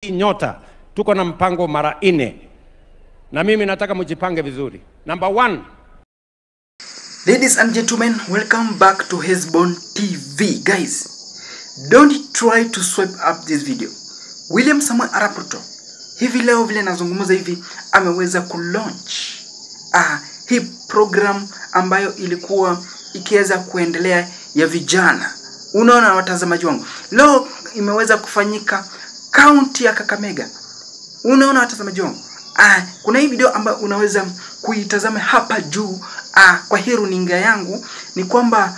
Nyota tuko na mpango mara 4 na mimi nataka mjipange vizuri. Number 1. Ladies and gentlemen, welcome back to Hezbon TV. Guys, don't try to swipe up this video. William Samoei Arap Ruto hivi leo vile nazungumza hivi ameweza kulaunch hii program ambayo ilikuwa ikiweza kuendelea ya vijana. Unaona watazamaji wangu, leo imeweza kufanyika county ya Kakamega. Unaona watazamaji wangu, kuna hii video ambayo unaweza kuitazama hapa juu kwa hii runinga yangu. Ni kwamba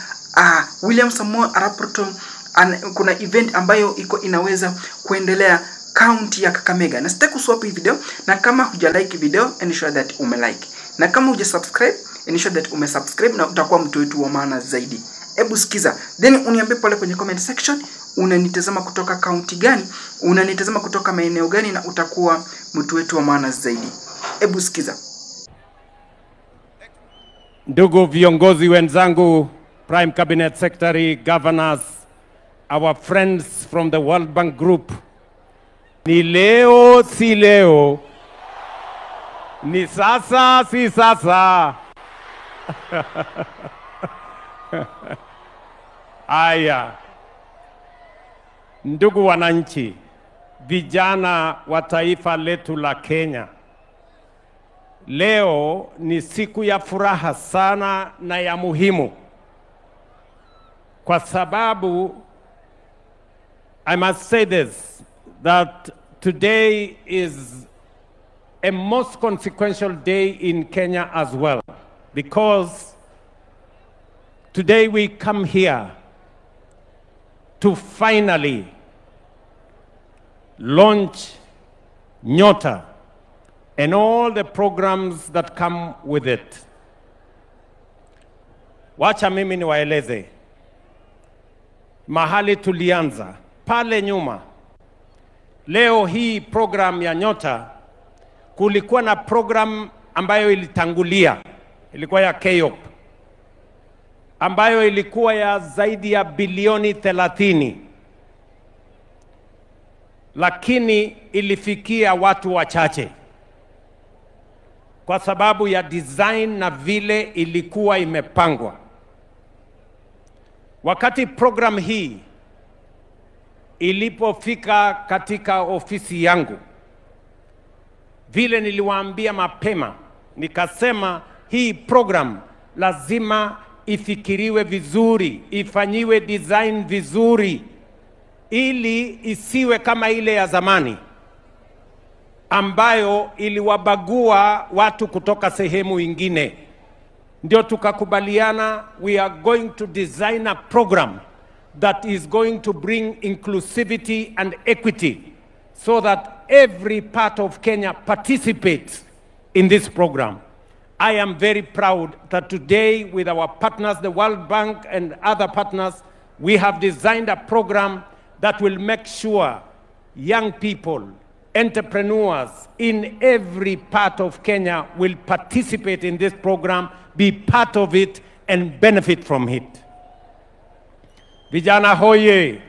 William Samoei Arap Ruto kuna event ambayo inaweza kuendelea county ya Kakamega. Na sitaki kuswap hii video, na kama hujalike video ensure that umelike, na kama hujasubscribe ensure that umesubscribe, na utakuwa mtu wetu wa maana zaidi. Hebu sikiza, then uniambie pale kwenye comment section unanitazama kutoka county gani, unanitazama kutoka maeneo gani, na utakuwa mtu wetu wa maana zaidi. Hebu sikiza. Ndugu viongozi wenzangu, Prime Cabinet Secretary, governors, our friends from the World Bank Group, ni leo si leo, ni sasa si sasa. Aya, ndugu wananchi, vijana wa taifa letu la Kenya, leo ni siku ya furaha sana na ya muhimu, kwa sababu I must say this, that today is a most consequential day in Kenya as well, because today we come here to finally launch Nyota and all the programs that come with it. Wacha mimi niwaeleze mahali tulianza pale nyuma. Leo hii program ya Nyota, kulikuwa na program ambayo ilitangulia, ilikuwa ya KEOP, ambayo ilikuwa ya zaidi ya bilioni 30, lakini ilifikia watu wachache kwa sababu ya design na vile ilikuwa imepangwa. Wakati program hii ilipofika katika ofisi yangu, vile niliwaambia mapema, nikasema hii program lazima ifikiriwe vizuri, ifanyiwe design vizuri, ili isiwe kama ile ya zamani ambayo iliwabagua watu kutoka sehemu ingine. Ndio tukakubaliana, we are going to design a program that is going to bring inclusivity and equity, so that every part of Kenya participates in this program. I am very proud that today, with our partners, the World Bank and other partners, we have designed a program that will make sure young people, entrepreneurs in every part of Kenya will participate in this program, be part of it, and benefit from it. Vijana hoye!